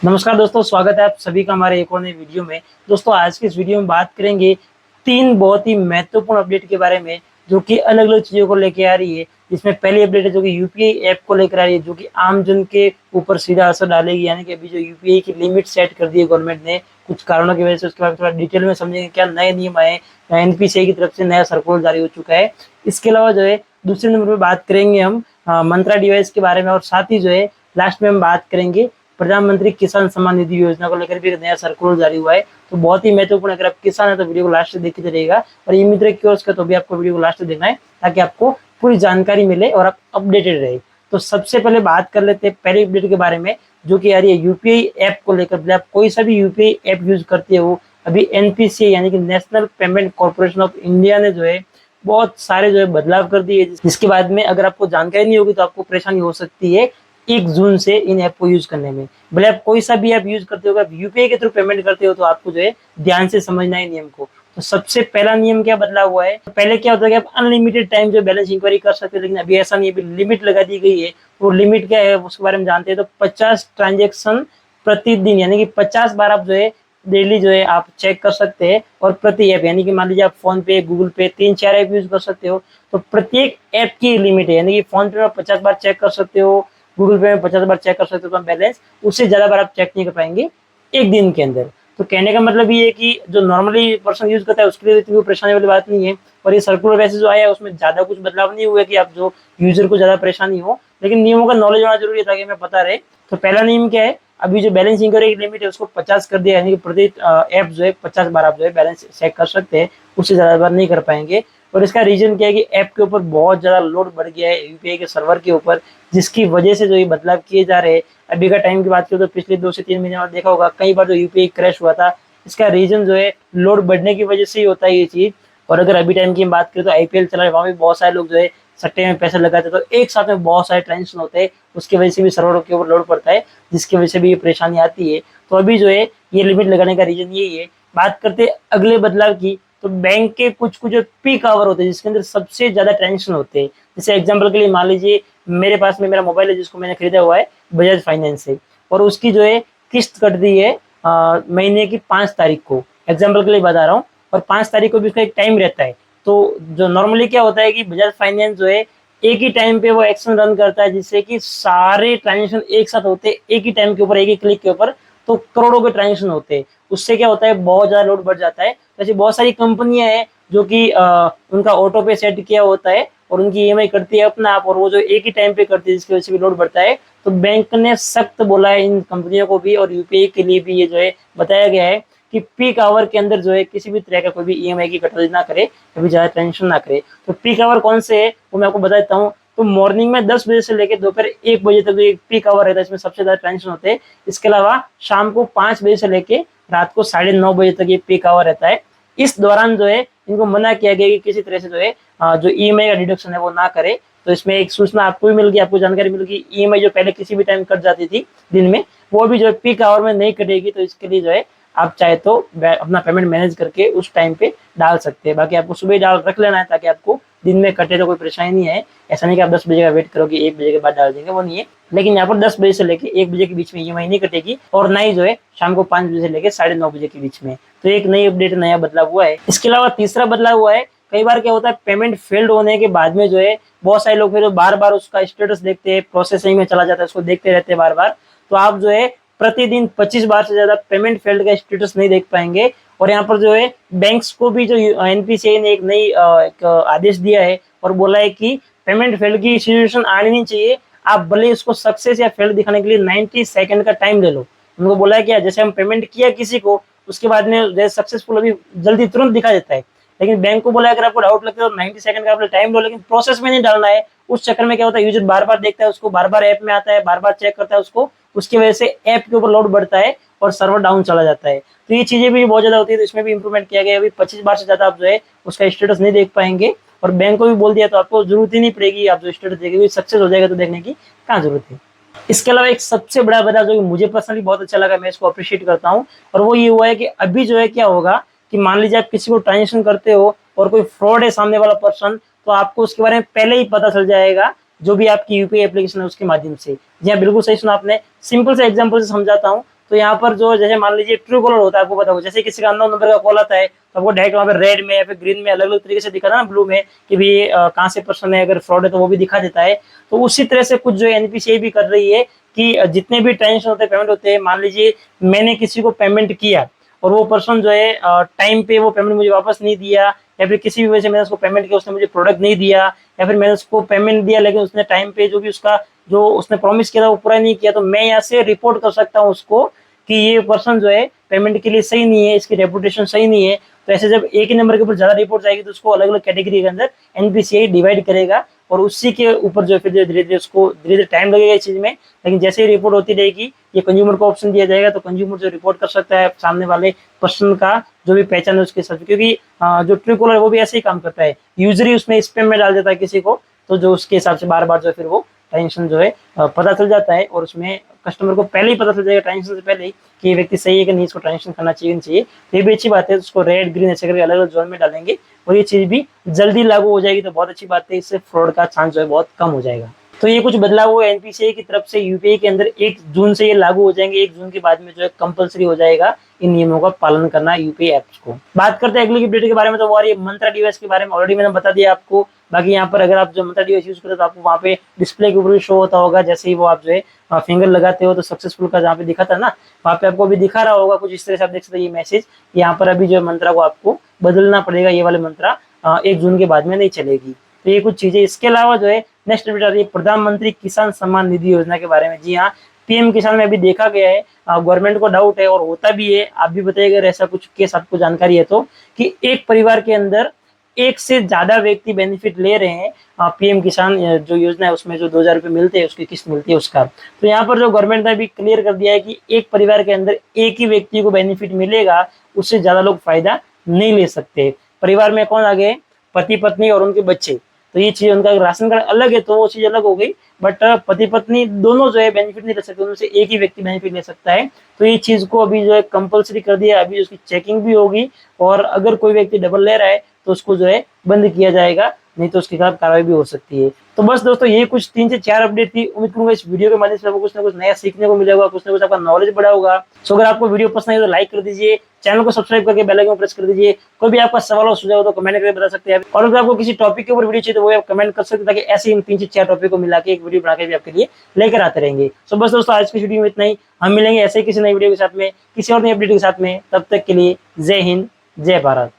नमस्कार दोस्तों, स्वागत है आप सभी का हमारे एक और नए वीडियो में। दोस्तों, आज की इस वीडियो में बात करेंगे तीन बहुत ही महत्वपूर्ण अपडेट के बारे में, जो कि अलग अलग चीज़ों को लेके आ रही है। जिसमें पहली अपडेट है जो कि यूपीआई ऐप को लेकर आ रही है, जो कि आम जन के ऊपर सीधा असर डालेगी। यानी कि अभी जो यूपीआई की लिमिट सेट कर दी है गवर्नमेंट ने कुछ कारणों की वजह से, उसके बारे में थोड़ा डिटेल में समझेंगे क्या नए नियम आए, एनपीसीआई की तरफ से नया सर्कुलर जारी हो चुका है। इसके अलावा जो है दूसरे नंबर पर बात करेंगे हम मंत्रा डिवाइस के बारे में, और साथ ही जो है लास्ट में हम बात करेंगे प्रधानमंत्री किसान सम्मान निधि योजना को लेकर भी एक नया सर्कुलर जारी हुआ है। तो बहुत ही महत्वपूर्ण, अगर आप किसान है तो वीडियो को लास्ट से देखते चलिएगा, और ये मित्र कियोस्क है तो भी आपको वीडियो को लास्ट से देखना है ताकि आपको पूरी जानकारी मिले और आप अपडेटेड रहे। तो सबसे पहले बात कर लेते हैं पहले अपडेट के बारे में, जो कि आ रही है यूपीआई ऐप को लेकर। आप कोई सा भी यूपीआई ऐप यूज करते हो, अभी एनपीसीआई यानी कि national payment corporation of India ने जो है बहुत सारे जो है बदलाव कर दिए, जिसके बाद में अगर आपको जानकारी नहीं होगी तो आपको परेशानी हो सकती है 1 जून से इन ऐप को यूज करने में। भले आप कोई सा भी ऐप यूज करते हो, आप यूपीआई के थ्रू पेमेंट करते हो तो आपको जो है ध्यान से समझना है नियम को। तो सबसे पहला नियम क्या बदला हुआ है, तो पहले क्या होता है कि आप अनलिमिटेड टाइम जो बैलेंस इंक्वायरी कर सकते हैं, लेकिन अभी ऐसा नहीं है, अभी लिमिट लगा दी गई है। वो लिमिट क्या है उसके बारे में जानते हैं। तो 50 ट्रांजेक्शन प्रतिदिन, यानी कि 50 बार आप जो है डेली जो है आप चेक कर सकते हैं। और प्रति ऐप, यानी कि मान लीजिए आप फोन पे, गूगल पे 3-4 ऐप यूज कर सकते हो, तो प्रत्येक ऐप की लिमिट है। यानी कि फोन पे में 50 बार चेक कर सकते हो, गूगल पे में 50 बार चेक कर सकते हो बैलेंस, उससे ज्यादा बार आप चेक नहीं कर पाएंगे एक दिन के अंदर। तो कहने का मतलब ये है कि जो नॉर्मली पर्सन यूज करता है उसके लिए इतनी परेशानी वाली बात नहीं है। और ये सर्कुलर वैसे जो आया है उसमें ज्यादा कुछ बदलाव नहीं हुआ कि आप जो यूजर को ज्यादा परेशानी हो, लेकिन नियमों का नॉलेज होना जरूरी है ताकि हमें पता रहे। तो पहला नियम क्या है, अभी जो बैलेंस इंक्वायरी की लिमिट है उसको 50 कर दिया, यानी कि प्रति ऐप जो है 50 बार आप जो है बैलेंस चेक कर सकते हैं, उससे ज्यादा बार नहीं कर पाएंगे। और इसका रीजन क्या है कि ऐप के ऊपर बहुत ज्यादा लोड बढ़ गया है यूपीआई के सर्वर के ऊपर, जिसकी वजह से जो ये बदलाव किए जा रहे हैं। अभी का टाइम की बात करें तो पिछले 2 से 3 महीने में देखा होगा कई बार जो यूपीआई क्रैश हुआ था, इसका रीजन जो है लोड बढ़ने की वजह से ही होता है ये चीज। और अगर अभी टाइम की बात करें तो आईपीएल चला है, वहां भी बहुत सारे लोग जो है सट्टे में पैसे लगाते हैं, तो एक साथ में बहुत सारे ट्रांजेक्शन होते हैं, उसकी वजह से भी सर्वर के ऊपर लोड पड़ता है, जिसकी वजह से भी ये परेशानी आती है। तो अभी जो है ये लिमिट लगाने का रीजन यही है। बात करते अगले बदलाव की, तो बैंक के कुछ कुछ जो पीक आवर होते हैं जिसके अंदर सबसे ज्यादा ट्रांजेक्शन होते हैं, जैसे एग्जांपल के लिए मान लीजिए मेरे पास में मेरा मोबाइल है जिसको मैंने खरीदा हुआ है बजाज फाइनेंस से, और उसकी जो है किस्त कट दी है महीने की 5 तारीख को, एग्जाम्पल के लिए बता रहा हूँ। और 5 तारीख को भी उसका एक टाइम रहता है। तो जो नॉर्मली क्या होता है कि बजाज फाइनेंस जो है एक ही टाइम पे वो एक्शन रन करता है, जिससे कि सारे ट्रांजेक्शन एक साथ होते हैं एक ही टाइम के ऊपर, एक ही क्लिक के ऊपर, तो करोड़ों के ट्रांजेक्शन होते हैं। उससे क्या होता है, बहुत ज्यादा लोड बढ़ जाता है। वैसे बहुत सारी कंपनियां हैं जो कि उनका ऑटो पे सेट किया होता है और उनकी ईएमआई करती है अपना आप, और वो जो एक ही टाइम पे करती है जिसकी वजह से भी लोड बढ़ता है। तो बैंक ने सख्त बोला है इन कंपनियों को भी, और यूपीआई के लिए भी ये जो है बताया गया है कि पीक आवर के अंदर जो है किसी भी तरह का कोई भी ईएमआई की कटौती ना करे, कभी ज्यादा टेंशन ना करे। तो पीक आवर कौन से है वो मैं आपको बता देता हूँ। तो मॉर्निंग में 10 बजे से लेकर दोपहर 1 बजे तक एक पीक आवर रहता है, इसमें सबसे ज्यादा ट्रांजेक्शन होते हैं। इसके अलावा शाम को 5 बजे से लेके रात को 9:30 बजे तक ये पीक आवर रहता है। इस दौरान जो है इनको मना किया गया कि किसी तरह से जो है जो ईएमआई का डिडक्शन है वो ना करे। तो इसमें एक सूचना आपको भी मिल गई, आपको जानकारी मिल गई, ईएमआई जो पहले किसी भी टाइम कट जाती थी दिन में, वो भी जो है पीक आवर में नहीं कटेगी। तो इसके लिए जो है आप चाहे तो अपना पेमेंट मैनेज करके उस टाइम पे डाल सकते हैं। बाकी आपको सुबह डाल रख लेना है ताकि आपको दिन में कटे तो कोई परेशानी नहीं है। ऐसा नहीं कि आप 10 बजे का वेट करोगे 1 बजे के बाद डाल देंगे, वो नहीं है। लेकिन यहाँ पर 10 बजे से लेके 1 बजे के बीच में ईएमआई नहीं कटेगी, और ना ही जो है शाम को 5 बजे से लेके 9:30 बजे के बीच में। तो एक नई अपडेट, नया बदलाव हुआ है। इसके अलावा तीसरा बदलाव हुआ है, कई बार क्या होता है पेमेंट फेल्ड होने के बाद में जो है बहुत सारे लोग फिर बार बार उसका स्टेटस देखते हैं, प्रोसेसिंग में चला जाता है, उसको देखते रहते हैं बार बार। तो आप जो है प्रतिदिन 25 बार से ज्यादा पेमेंट फेल्ड का स्टेटस नहीं देख पाएंगे। और यहाँ पर जो है बैंक्स को भी जो एनपीसीआई ने एक नई एक आदेश दिया है और बोला है कि पेमेंट फेल्ड की सिचुएशन आनी नहीं चाहिए। आप भले इसको सक्सेस या फेल्ड दिखाने के लिए 90 सेकंड का टाइम ले लो। उनको बोला है कि जैसे हम पेमेंट किया किसी को, उसके बाद में जैसे सक्सेसफुल अभी जल्दी तुरंत दिखा देता है, लेकिन बैंक को बोला है अगर आपको डाउट लगता है तो 90 सेकंड का आपने टाइम लो, लेकिन प्रोसेस में नहीं डालना है। उस चक्कर में क्या होता है, यूजर बार बार देखता है उसको, बार बार ऐप में आता है, बार बार चेक करता है उसको, उसकी वजह से ऐप के ऊपर लोड बढ़ता है और सर्वर डाउन चला जाता है। तो ये चीजें भी बहुत ज्यादा होती है, तो इसमें भी इंप्रूवमेंट किया गया है। अभी 25 बार से ज्यादा आप जो है उसका स्टेटस नहीं देख पाएंगे। और बैंक को भी बोल दिया तो आपको जरूरत ही नहीं पड़ेगी, आप जो स्टेटस देखेंगे सक्सेस हो जाएगा तो देखने की कहाँ जरूरत है। इसके अलावा एक सबसे बड़ा बदलाव जो कि मुझे पर्सनली बहुत अच्छा लगा, मैं इसको अप्रिशिएट करता हूँ, और वो ये हुआ है कि अभी जो है क्या होगा कि मान लीजिए आप किसी को ट्रांजेक्शन करते हो और कोई फ्रॉड है सामने वाला पर्सन, तो आपको उसके बारे में पहले ही पता चल जाएगा जो भी आपकी यूपीआई एप्लीकेशन है उसके माध्यम से। जी हाँ, बिल्कुल सही सुना आपने। सिंपल से एग्जांपल से समझाता हूँ। तो यहाँ पर जो जैसे मान लीजिए ट्रू कॉलर होता है, आपको पता होगा, जैसे किसी का अननोन नंबर का कॉल आता है तो आपको डायरेक्ट वहाँ पे रेड में या फिर ग्रीन में अलग अलग तरीके से दिखाता है ना, ब्लू में, कि भी कहाँ से पर्सन है, अगर फ्रॉड है तो वो भी दिखा देता है। तो उसी तरह से कुछ जो एनपीसीआई भी कर रही है कि जितने भी ट्रांजेक्शन होते हैं, पेमेंट होते हैं, मान लीजिए मैंने किसी को पेमेंट किया और वो पर्सन जो है टाइम पे वो पेमेंट मुझे वापस नहीं दिया, या फिर किसी भी वजह से मैंने उसको पेमेंट किया, उसने मुझे प्रोडक्ट नहीं दिया, या फिर मैंने उसको पेमेंट दिया लेकिन उसने टाइम पे जो भी उसका जो उसने प्रॉमिस किया था वो पूरा नहीं किया, तो मैं यहाँ से रिपोर्ट कर सकता हूँ उसको कि ये पर्सन जो है पेमेंट के लिए सही नहीं है, इसकी रेपुटेशन सही नहीं है। तो ऐसे जब एक ही नंबर के ऊपर ज्यादा रिपोर्ट आएगी तो उसको अलग अलग कैटेगरी के अंदर एनपीसीआई डिवाइड करेगा, और उसी के ऊपर जो फिर धीरे धीरे उसको धीरे धीरे टाइम लगेगा इस चीज में, लेकिन जैसे ही रिपोर्ट होती रहेगी ये कंज्यूमर को ऑप्शन दिया जाएगा, तो कंज्यूमर जो रिपोर्ट कर सकता है सामने वाले पर्सन का जो भी पहचान है उसके हिसाब से, क्योंकि जो ट्रू कॉलर है वो भी ऐसे ही काम करता है, यूजली उसमें स्पैम में डाल देता है किसी को, तो जो उसके हिसाब से बार बार जो फिर वो ट्रांजेक्शन जो है पता चल जाता है, और उसमें कस्टमर को पहले ही पता चल जाएगा ट्रांजेक्शन से पहले ही कि ये व्यक्ति सही है कि नहीं, इसको ट्रांजेक्शन करना चाहिए नहीं चाहिए। तो ये भी अच्छी बात है, उसको रेड ग्रीन ऐसे करके अलग अलग जोन में डालेंगे और ये चीज भी जल्दी लागू हो जाएगी, तो बहुत अच्छी बात है, इससे फ्रॉड का चांस जो है बहुत कम हो जाएगा। तो ये कुछ बदलाव हुए एनपीसीआई की तरफ से यूपीआई के अंदर 1 जून से ये लागू हो जाएंगे। 1 जून के बाद में जो है कंपलसरी हो जाएगा इन नियमों का पालन करना यूपीआई ऐप्स को। बात करते हैं अगली अपडेट के बारे में, तो वो आ रही है मंत्रा डिवाइस के बारे में। ऑलरेडी मैंने बता दिया आपको। बाकी यहाँ पर अगर आप जो मंत्रा डिवाइस यूज करते हो तो आपको वहाँ पे डिस्प्ले के ऊपर भी शो होता होगा, जैसे ही वो आप जो है फिंगर लगाते हो तो सक्सेसफुल का जहाँ पे दिखाता है ना, वहाँ पे आपको अभी दिखा रहा होगा कुछ इस तरह से, आप देख सकते हैं ये मैसेज। यहाँ पर अभी जो मंत्रा को आपको बदलना पड़ेगा, ये वाले मंत्रा 1 जून के बाद में नहीं चलेगी। तो ये कुछ चीजें। इसके अलावा जो है नेक्स्ट अपडेट आ रही है प्रधानमंत्री किसान सम्मान निधि योजना के बारे में। जी हाँ, पीएम किसान में अभी देखा गया है, गवर्नमेंट को डाउट है और होता भी है, आप भी बताइए अगर ऐसा कुछ केस आपको जानकारी है तो, कि एक परिवार के अंदर एक से ज्यादा व्यक्ति बेनिफिट ले रहे हैं पीएम किसान जो योजना है उसमें जो 2000 रुपए मिलते हैं, उसकी किस्त मिलती है उसका। तो यहाँ पर जो गवर्नमेंट ने अभी क्लियर कर दिया है कि एक परिवार के अंदर एक ही व्यक्ति को बेनिफिट मिलेगा, उससे ज्यादा लोग फायदा नहीं ले सकते। परिवार में कौन आ गए? पति पत्नी और उनके बच्चे। तो ये चीज, उनका राशन कार्ड अलग है तो वो चीज अलग हो गई, बट पति पत्नी दोनों जो है बेनिफिट नहीं ले सकते, उनमें से एक ही व्यक्ति बेनिफिट ले सकता है। तो ये चीज को अभी जो है कंपलसरी कर दिया, अभी उसकी चेकिंग भी होगी, और अगर कोई व्यक्ति डबल ले रहा है तो उसको जो है बंद किया जाएगा, नहीं तो उसके खिलाफ कार्रवाई भी हो सकती है। तो बस दोस्तों ये कुछ 3 से 4 अपडेट थी। उम्मीद करूंगा इस वीडियो के माध्यम से आपको कुछ ना कुछ नया सीखने को मिलेगा, कुछ ना कुछ आपका नॉलेज बढ़ा होगा। सो अगर आपको वीडियो पसंद आई तो लाइक कर दीजिए, चैनल को सब्सक्राइब करके बेल आइकन प्रेस कर दीजिए। कोई भी आपका सवाल और सुझाव हो तो कमेंट करके बता सकते हैं, और अगर आपको किसी टॉपिक के ऊपर वीडियो चाहिए तो वो आप कमेंट कर सकते हैं, ताकि ऐसे इन 3 से 4 टॉपिक को मिला के एक वीडियो बना के भी आपके लिए लेकर आते रहेंगे। सो बस दोस्तों आज की वीडियो में इतना ही। हम मिलेंगे ऐसे ही किसी नई वीडियो के साथ में, किसी और नई अपडेट के साथ में। तब तक के लिए जय हिंद, जय भारत।